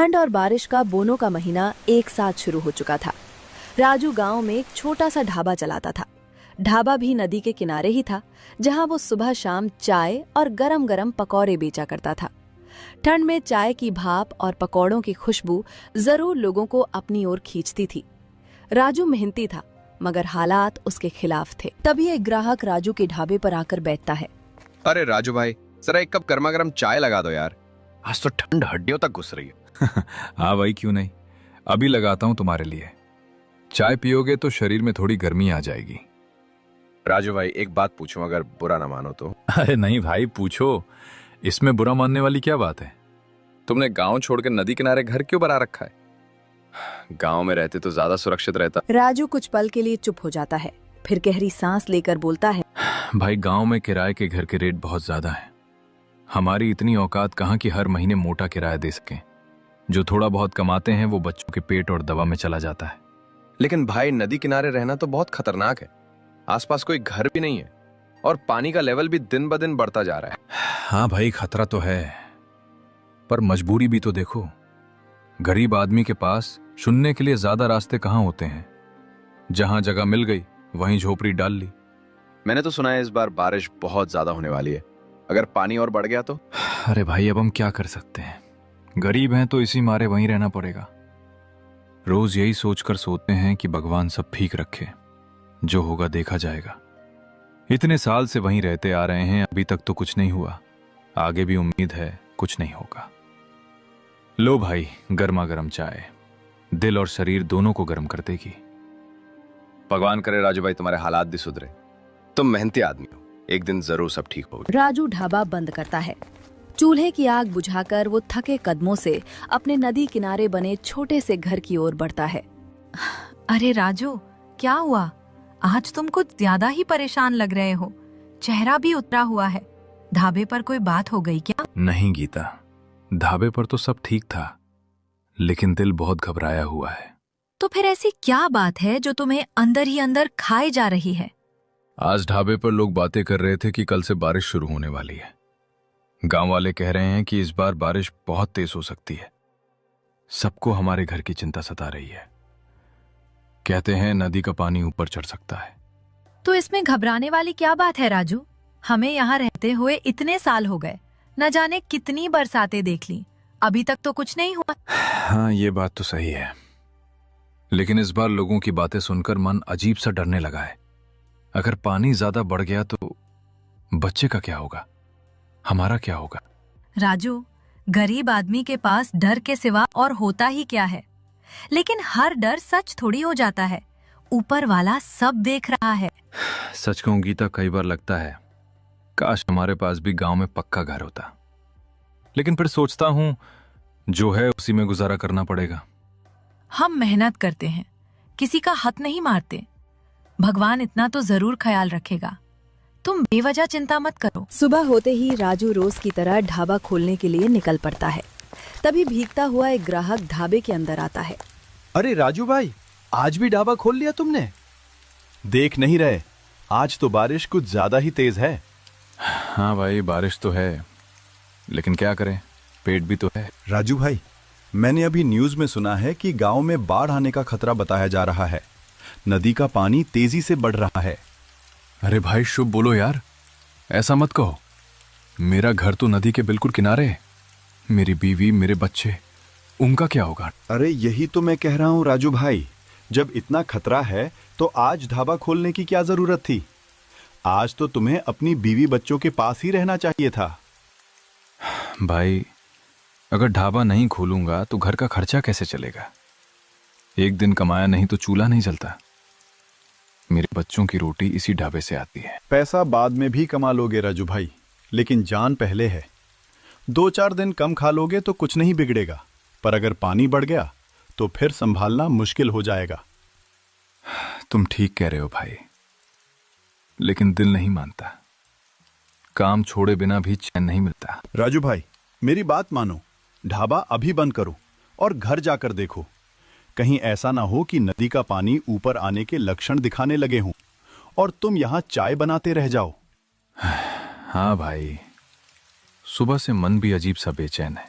ठंड और बारिश का बोनों का महीना एक साथ शुरू हो चुका था। राजू गांव में एक छोटा सा ढाबा चलाता था। ढाबा भी नदी के किनारे ही था, जहां वो सुबह शाम चाय और गरम गरम पकौड़े बेचा करता था। ठंड में चाय की भाप और पकौड़ों की खुशबू जरूर लोगों को अपनी ओर खींचती थी। राजू मेहनती था, मगर हालात उसके खिलाफ थे। तभी एक ग्राहक राजू के ढाबे पर आकर बैठता है। अरे राजू भाई, जरा एक कप गर्मा गर्म चाय लगा दो यार, आज तो ठंड हड्डियों तक घुस रही है। हाँ भाई, क्यों नहीं, अभी लगाता हूँ तुम्हारे लिए। चाय पियोगे तो शरीर में थोड़ी गर्मी आ जाएगी। राजू भाई, एक बात पूछूं, अगर बुरा ना मानो तो? अरे नहीं भाई, पूछो, इसमें बुरा मानने वाली क्या बात है। तुमने गांव छोड़कर नदी किनारे घर क्यों बना रखा है? गांव में रहते तो ज्यादा सुरक्षित रहता। राजू कुछ पल के लिए चुप हो जाता है, फिर गहरी सांस लेकर बोलता है, भाई गांव में किराए के घर के रेट बहुत ज्यादा है। हमारी इतनी औकात कहाँ कि हर महीने मोटा किराया दे सकें। जो थोड़ा बहुत कमाते हैं वो बच्चों के पेट और दवा में चला जाता है। लेकिन भाई, नदी किनारे रहना तो बहुत खतरनाक है। आसपास कोई घर भी नहीं है और पानी का लेवल भी दिन ब दिन बढ़ता जा रहा है। हाँ भाई, खतरा तो है, पर मजबूरी भी तो देखो। गरीब आदमी के पास चुनने के लिए ज्यादा रास्ते कहाँ होते हैं। जहां जगह मिल गई वहीं झोपड़ी डाल ली। मैंने तो सुना है इस बार बारिश बहुत ज्यादा होने वाली है। अगर पानी और बढ़ गया तो? अरे भाई, अब हम क्या कर सकते हैं, गरीब हैं तो इसी मारे वहीं रहना पड़ेगा। रोज यही सोचकर सोते हैं कि भगवान सब ठीक रखे, जो होगा देखा जाएगा। इतने साल से वहीं रहते आ रहे हैं, अभी तक तो कुछ नहीं हुआ, आगे भी उम्मीद है कुछ नहीं होगा। लो भाई, गर्मा गर्म चाय दिल और शरीर दोनों को गर्म कर देगी। भगवान करे राजू भाई तुम्हारे हालात भी सुधरे। तुम मेहनती आदमी हो, एक दिन जरूर सब ठीक होगा। राजू ढाबा बंद करता है। चूल्हे की आग बुझाकर वो थके कदमों से अपने नदी किनारे बने छोटे से घर की ओर बढ़ता है। अरे राजू, क्या हुआ? आज तुम कुछ ज्यादा ही परेशान लग रहे हो, चेहरा भी उतरा हुआ है। ढाबे पर कोई बात हो गई क्या? नहीं गीता, ढाबे पर तो सब ठीक था, लेकिन दिल बहुत घबराया हुआ है। तो फिर ऐसी क्या बात है जो तुम्हें अंदर ही अंदर खाए जा रही है? आज ढाबे पर लोग बातें कर रहे थे कि कल से बारिश शुरू होने वाली है। गांव वाले कह रहे हैं कि इस बार बारिश बहुत तेज हो सकती है। सबको हमारे घर की चिंता सता रही है। कहते हैं नदी का पानी ऊपर चढ़ सकता है। तो इसमें घबराने वाली क्या बात है राजू? हमें यहाँ रहते हुए इतने साल हो गए, न जाने कितनी बरसातें देख ली, अभी तक तो कुछ नहीं हुआ। हाँ, ये बात तो सही है, लेकिन इस बार लोगों की बातें सुनकर मन अजीब सा डरने लगा है। अगर पानी ज्यादा बढ़ गया तो बच्चे का क्या होगा, हमारा क्या होगा? राजू, गरीब आदमी के पास डर के सिवा और होता ही क्या है। लेकिन हर डर सच थोड़ी हो जाता है, ऊपर वाला सब देख रहा है। सच कहूं गीता, कई बार लगता है काश हमारे पास भी गांव में पक्का घर होता, लेकिन फिर सोचता हूं जो है उसी में गुजारा करना पड़ेगा। हम मेहनत करते हैं, किसी का हक नहीं मारते। भगवान इतना तो जरूर ख्याल रखेगा, तुम बेवजह चिंता मत करो। सुबह होते ही राजू रोज की तरह ढाबा खोलने के लिए निकल पड़ता है। तभी भीगता हुआ एक ग्राहक ढाबे के अंदर आता है। अरे राजू भाई, आज भी ढाबा खोल लिया तुमने? देख नहीं रहे, आज तो बारिश कुछ ज्यादा ही तेज है। हाँ भाई, बारिश तो है, लेकिन क्या करें, पेट भी तो है। राजू भाई, मैंने अभी न्यूज में सुना है कि गांव में बाढ़ आने का खतरा बताया जा रहा है। नदी का पानी तेजी से बढ़ रहा है। अरे भाई, शुभ बोलो यार, ऐसा मत कहो। मेरा घर तो नदी के बिल्कुल किनारे है। मेरी बीवी, मेरे बच्चे, उनका क्या होगा? अरे यही तो मैं कह रहा हूँ राजू भाई, जब इतना खतरा है तो आज ढाबा खोलने की क्या जरूरत थी? आज तो तुम्हें अपनी बीवी बच्चों के पास ही रहना चाहिए था। भाई, अगर ढाबा नहीं खोलूंगा तो घर का खर्चा कैसे चलेगा? एक दिन कमाया नहीं तो चूल्हा नहीं जलता। मेरे बच्चों की रोटी इसी ढाबे से आती है। पैसा बाद में भी कमा लोगे राजू भाई, लेकिन जान पहले है। 2-4 दिन कम खा लोगे तो कुछ नहीं बिगड़ेगा, पर अगर पानी बढ़ गया तो फिर संभालना मुश्किल हो जाएगा। तुम ठीक कह रहे हो भाई, लेकिन दिल नहीं मानता। काम छोड़े बिना भी चैन नहीं मिलता। राजू भाई, मेरी बात मानो, ढाबा अभी बंद करो और घर जाकर देखो। कहीं ऐसा ना हो कि नदी का पानी ऊपर आने के लक्षण दिखाने लगे हों और तुम यहाँ चाय बनाते रह जाओ। हाँ भाई, सुबह से मन भी अजीब सा बेचैन है।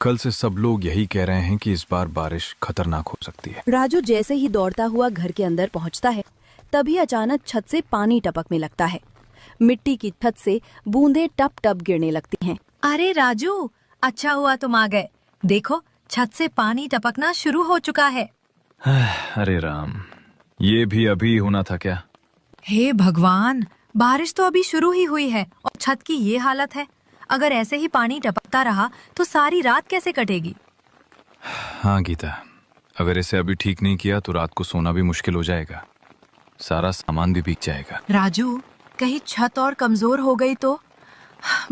कल से सब लोग यही कह रहे हैं कि इस बार बारिश खतरनाक हो सकती है। राजू जैसे ही दौड़ता हुआ घर के अंदर पहुंचता है, तभी अचानक छत से पानी टपकने लगता है। मिट्टी की छत से बूंदें टप टप गिरने लगती हैं। अरे राजू, अच्छा हुआ तुम आ गए। देखो, छत से पानी टपकना शुरू हो चुका है। अरे राम, ये भी अभी होना था क्या? हे भगवान, बारिश तो अभी शुरू ही हुई है और छत की ये हालत है। अगर ऐसे ही पानी टपकता रहा तो सारी रात कैसे कटेगी? हाँ गीता, अगर इसे अभी ठीक नहीं किया तो रात को सोना भी मुश्किल हो जाएगा। सारा सामान भी भीग जाएगा। राजू, कहीं छत और कमजोर हो गई तो?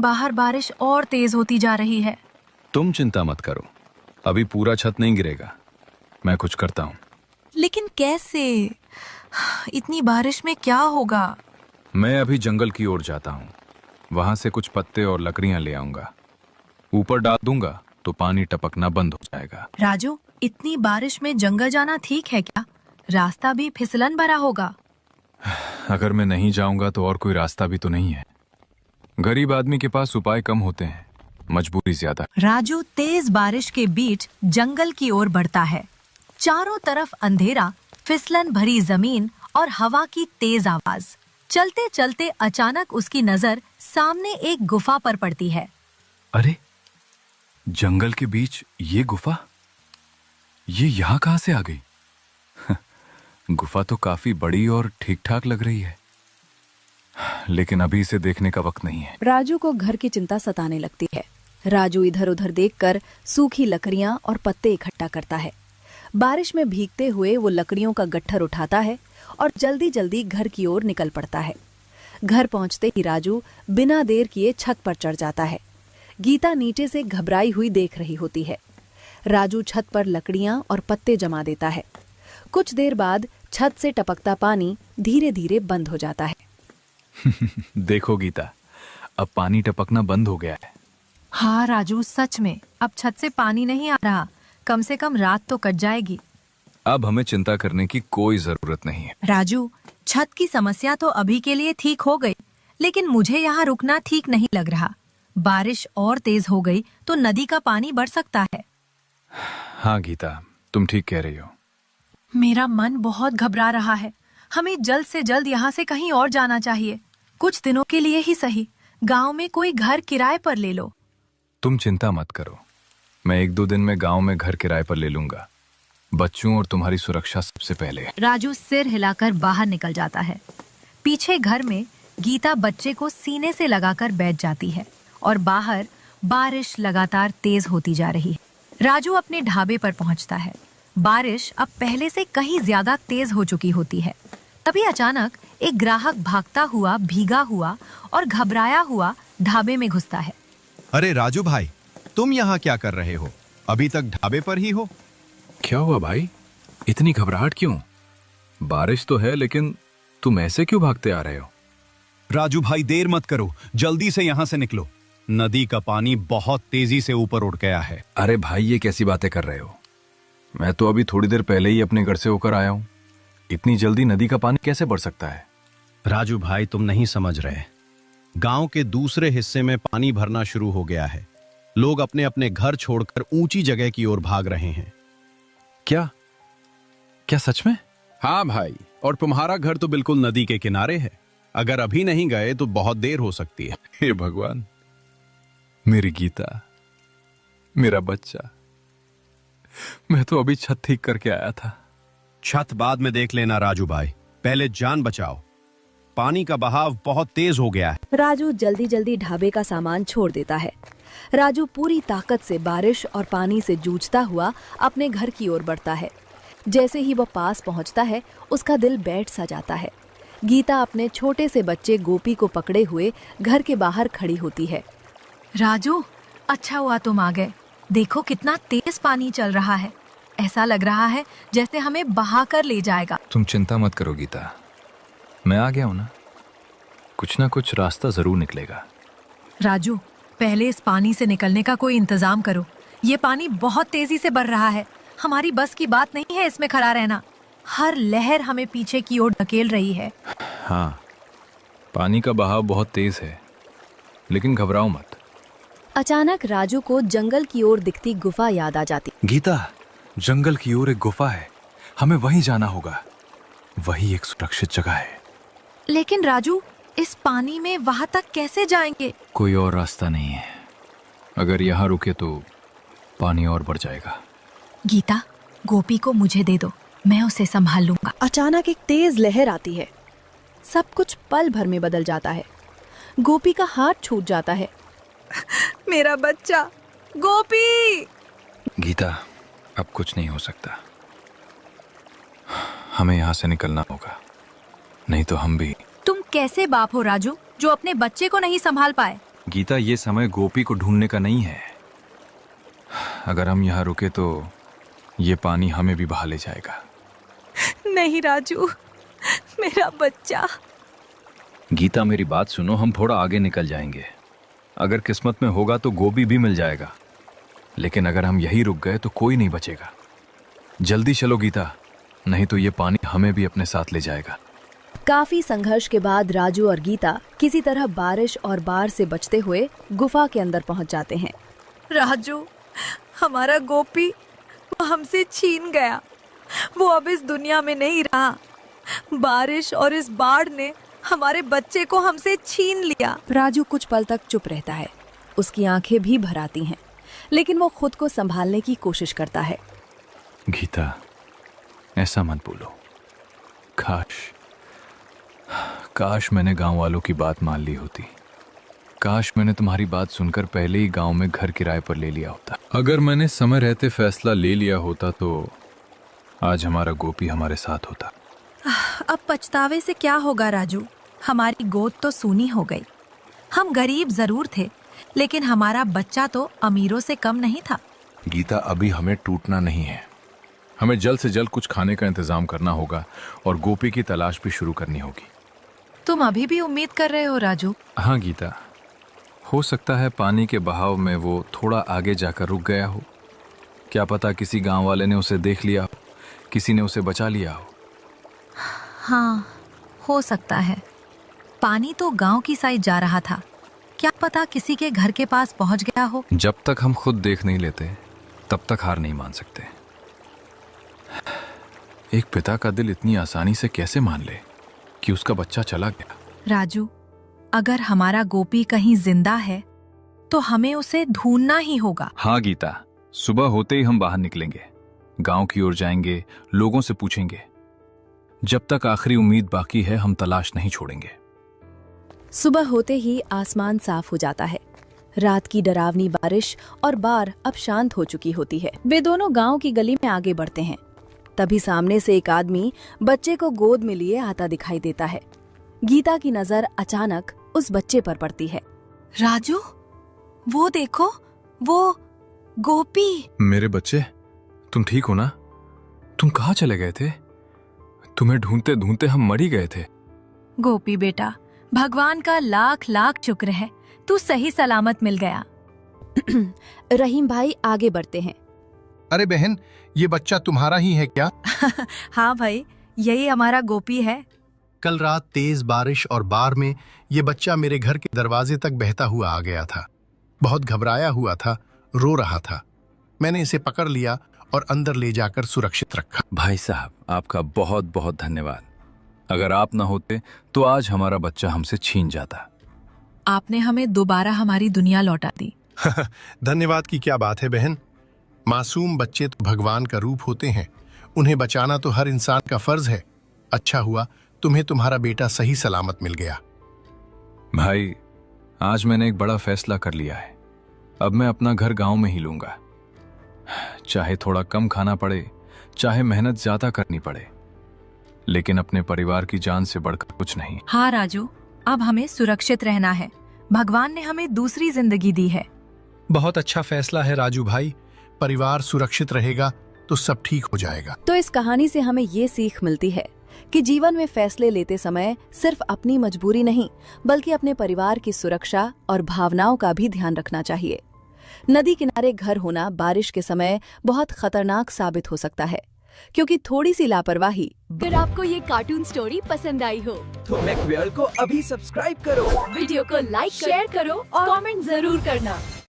बाहर बारिश और तेज होती जा रही है। तुम चिंता मत करो, अभी पूरा छत नहीं गिरेगा। मैं कुछ करता हूँ। लेकिन कैसे? इतनी बारिश में क्या होगा? मैं अभी जंगल की ओर जाता हूँ, वहां से कुछ पत्ते और लकड़ियां ले आऊंगा। ऊपर डाल दूंगा तो पानी टपकना बंद हो जाएगा। राजू, इतनी बारिश में जंगल जाना ठीक है क्या? रास्ता भी फिसलन भरा होगा। अगर मैं नहीं जाऊंगा तो और कोई रास्ता भी तो नहीं है। गरीब आदमी के पास उपाय कम होते हैं, मजबूरी ज्यादा। राजू तेज बारिश के बीच जंगल की ओर बढ़ता है। चारों तरफ अंधेरा, फिसलन भरी जमीन और हवा की तेज आवाज। चलते चलते अचानक उसकी नजर सामने एक गुफा पर पड़ती है। अरे, जंगल के बीच ये गुफा, ये यहाँ कहाँ से आ गई? गुफा तो काफी बड़ी और ठीक ठाक लग रही है, लेकिन अभी इसे देखने का वक्त नहीं है। राजू को घर की चिंता सताने लगती है। राजू इधर उधर देखकर सूखी लकड़ियां और पत्ते इकट्ठा करता है। बारिश में भीगते हुए वो लकड़ियों का गट्ठर उठाता है और जल्दी जल्दी घर की ओर निकल पड़ता है। घर पहुंचते ही राजू बिना देर किए छत पर चढ़ जाता है। गीता नीचे से घबराई हुई देख रही होती है। राजू छत पर लकड़ियां और पत्ते जमा देता है। कुछ देर बाद छत से टपकता पानी धीरे धीरे बंद हो जाता है। देखो गीता, अब पानी टपकना बंद हो गया है। हाँ राजू, सच में अब छत से पानी नहीं आ रहा। कम से कम रात तो कट जाएगी। अब हमें चिंता करने की कोई जरूरत नहीं है। राजू, छत की समस्या तो अभी के लिए ठीक हो गई, लेकिन मुझे यहाँ रुकना ठीक नहीं लग रहा। बारिश और तेज हो गई तो नदी का पानी बढ़ सकता है। हाँ गीता, तुम ठीक कह रही हो। मेरा मन बहुत घबरा रहा है। हमें जल्द से जल्द यहाँ से कहीं और जाना चाहिए। कुछ दिनों के लिए ही सही, गांव में कोई घर किराए पर ले लो। तुम चिंता मत करो, मैं 1-2 दिन में गांव में घर किराए पर ले लूंगा। बच्चों और तुम्हारी सुरक्षा सबसे पहले है। राजू सिर हिलाकर बाहर निकल जाता है। पीछे घर में गीता बच्चे को सीने से लगाकर बैठ जाती है और बाहर बारिश लगातार तेज होती जा रही है। राजू अपने ढाबे पर पहुंचता है। बारिश अब पहले से कहीं ज्यादा तेज हो चुकी होती है। तभी अचानक एक ग्राहक भागता हुआ, भीगा हुआ और घबराया हुआ ढाबे में घुसता है। अरे राजू भाई, तुम यहाँ क्या कर रहे हो? अभी तक ढाबे पर ही हो? क्या हुआ भाई, इतनी घबराहट क्यों? बारिश तो है, लेकिन तुम ऐसे क्यों भागते आ रहे हो? राजू भाई, देर मत करो, जल्दी से यहाँ से निकलो। नदी का पानी बहुत तेजी से ऊपर उठ गया है। अरे भाई, ये कैसी बातें कर रहे हो? मैं तो अभी थोड़ी देर पहले ही अपने घर से होकर आया हूँ। इतनी जल्दी नदी का पानी कैसे बढ़ सकता है? राजू भाई, तुम नहीं समझ रहे। गांव के दूसरे हिस्से में पानी भरना शुरू हो गया है। लोग अपने अपने घर छोड़कर ऊंची जगह की ओर भाग रहे हैं। क्या क्या सच में? हाँ भाई, और तुम्हारा घर तो बिल्कुल नदी के किनारे है। अगर अभी नहीं गए तो बहुत देर हो सकती है। हे भगवान, मेरी गीता, मेरा बच्चा। मैं तो अभी छत ठीक करके आया था। छत बाद में देख लेना राजू भाई, पहले जान बचाओ। पानी का बहाव बहुत तेज हो गया है। राजू जल्दी जल्दी ढाबे का सामान छोड़ देता है। राजू पूरी ताकत से बारिश और पानी से जूझता हुआ अपने घर की ओर बढ़ता है। जैसे ही वो पास पहुंचता है, उसका दिल बैठ सा जाता है। गीता अपने छोटे से बच्चे गोपी को पकड़े हुए घर के बाहर खड़ी होती है। राजू, अच्छा हुआ तुम आ गए। देखो कितना तेज पानी चल रहा है। ऐसा लग रहा है जैसे हमें बहा कर ले जाएगा। तुम चिंता मत करो गीता, मैं आ गया हूं ना। कुछ ना कुछ रास्ता जरूर निकलेगा। राजू, पहले इस पानी से निकलने का कोई इंतजाम करो। ये पानी बहुत तेजी से बढ़ रहा है। हमारी बस की बात नहीं है इसमें खड़ा रहना। हर लहर हमें पीछे की ओर ढकेल रही है। हाँ, पानी का बहाव बहुत तेज है, लेकिन घबराओ मत। अचानक राजू को जंगल की ओर दिखती गुफा याद आ जाती। गीता, जंगल की ओर एक गुफा है, हमें वहीं जाना होगा। वही एक सुरक्षित जगह है। लेकिन राजू, इस पानी में वहां तक कैसे जाएंगे? कोई और रास्ता नहीं है। अगर यहाँ रुके तो पानी और बढ़ जाएगा। गीता, गोपी को मुझे दे दो, मैं उसे संभाल लूंगा। अचानक एक तेज लहर आती है। सब कुछ पल भर में बदल जाता है। गोपी का हाथ छूट जाता है। मेरा बच्चा गोपी! गीता, अब कुछ नहीं हो सकता। हमें यहाँ से निकलना होगा, नहीं तो हम भी। तुम कैसे बाप हो राजू, जो अपने बच्चे को नहीं संभाल पाए? गीता, ये समय गोपी को ढूंढने का नहीं है। अगर हम यहाँ रुके तो ये पानी हमें भी बहा ले जाएगा। नहीं राजू, मेरा बच्चा। गीता, मेरी बात सुनो, हम थोड़ा आगे निकल जाएंगे। अगर किस्मत में होगा तो गोपी भी मिल जाएगा, लेकिन अगर हम यहीं रुक गए तो कोई नहीं बचेगा। जल्दी चलो गीता, नहीं तो ये पानी हमें भी अपने साथ ले जाएगा। काफी संघर्ष के बाद राजू और गीता किसी तरह बारिश और बाढ़ से बचते हुए गुफा के अंदर पहुंच जाते हैं। राजू, हमारा गोपी हमसे छीन गया। वो अब इस दुनिया में नहीं रहा। बारिश और इस बाढ़ ने हमारे बच्चे को हमसे छीन लिया। राजू कुछ पल तक चुप रहता है। उसकी आंखें भी भर आती हैं, लेकिन वो खुद को संभालने की कोशिश करता है। गीता, ऐसा मत बोलो। काश मैंने गांव वालों की बात मान ली होती। काश मैंने तुम्हारी बात सुनकर पहले ही गांव में घर किराए पर ले लिया होता। अगर मैंने समय रहते फैसला ले लिया होता तो आज हमारा गोपी हमारे साथ होता। अब पछतावे से क्या होगा राजू? हमारी गोद तो सूनी हो गई। हम गरीब जरूर थे, लेकिन हमारा बच्चा तो अमीरों से कम नहीं था। गीता, अभी हमें टूटना नहीं है। हमें जल्द से जल्द कुछ खाने का इंतजाम करना होगा और गोपी की तलाश भी शुरू करनी होगी। तुम अभी भी उम्मीद कर रहे हो राजू? हाँ गीता, हो सकता है पानी के बहाव में वो थोड़ा आगे जाकर रुक गया हो। क्या पता किसी गांव वाले ने उसे देख लिया हो, किसी ने उसे बचा लिया हो। हाँ, हो सकता है। पानी तो गांव की साइड जा रहा था। क्या पता किसी के घर के पास पहुंच गया हो। जब तक हम खुद देख नहीं लेते तब तक हार नहीं मान सकते। एक पिता का दिल इतनी आसानी से कैसे मान ले कि उसका बच्चा चला गया। राजू, अगर हमारा गोपी कहीं जिंदा है तो हमें उसे ढूंढना ही होगा। हाँ गीता, सुबह होते ही हम बाहर निकलेंगे, गांव की ओर जाएंगे, लोगों से पूछेंगे। जब तक आखिरी उम्मीद बाकी है हम तलाश नहीं छोड़ेंगे। सुबह होते ही आसमान साफ हो जाता है। रात की डरावनी बारिश और बाढ़ अब शांत हो चुकी होती है। वे दोनों गांव की गली में आगे बढ़ते हैं। तभी सामने से एक आदमी बच्चे को गोद में लिए आता दिखाई देता है। गीता की नजर अचानक उस बच्चे पर पड़ती है। राजू, वो देखो, वो गोपी। मेरे बच्चे, तुम ठीक हो ना? तुम कहाँ चले गए थे? तुम्हें ढूंढते ढूंढते हम मर ही गए थे। गोपी बेटा, भगवान का लाख लाख शुक्र है, तू सही सलामत मिल गया। रहीम भाई आगे बढ़ते हैं। अरे बहन, ये बच्चा तुम्हारा ही है क्या? हाँ भाई, यही हमारा गोपी है। कल रात तेज बारिश और बाढ़ में ये बच्चा मेरे घर के दरवाजे तक बहता हुआ आ गया था। बहुत घबराया हुआ था, रो रहा था। मैंने इसे पकड़ लिया और अंदर ले जाकर सुरक्षित रखा। भाई साहब, आपका बहुत बहुत धन्यवाद। अगर आप ना होते तो आज हमारा बच्चा हमसे छीन जाता। आपने हमें दोबारा हमारी दुनिया लौटा दी। धन्यवाद की क्या बात है बहन। मासूम बच्चे तो भगवान का रूप होते हैं, उन्हें बचाना तो हर इंसान का फर्ज है। अच्छा हुआ तुम्हें तुम्हारा बेटा सही सलामत मिल गया। भाई, आज मैंने एक बड़ा फैसला कर लिया है। अब मैं अपना घर गांव में ही लूंगा। चाहे थोड़ा कम खाना पड़े, चाहे मेहनत ज्यादा करनी पड़े, लेकिन अपने परिवार की जान से बढ़कर कुछ नहीं। हाँ राजू, अब हमें सुरक्षित रहना है। भगवान ने हमें दूसरी जिंदगी दी है। बहुत अच्छा फैसला है राजू भाई। परिवार सुरक्षित रहेगा तो सब ठीक हो जाएगा। तो इस कहानी से हमें ये सीख मिलती है कि जीवन में फैसले लेते समय सिर्फ अपनी मजबूरी नहीं, बल्कि अपने परिवार की सुरक्षा और भावनाओं का भी ध्यान रखना चाहिए। नदी किनारे घर होना बारिश के समय बहुत खतरनाक साबित हो सकता है, क्योंकि थोड़ी सी लापरवाही। अगर आपको ये कार्टून स्टोरी पसंद आई हो तो मैकवर्ल्ड को अभी सब्सक्राइब करो, वीडियो को लाइक शेयर करो और कमेंट जरूर करना।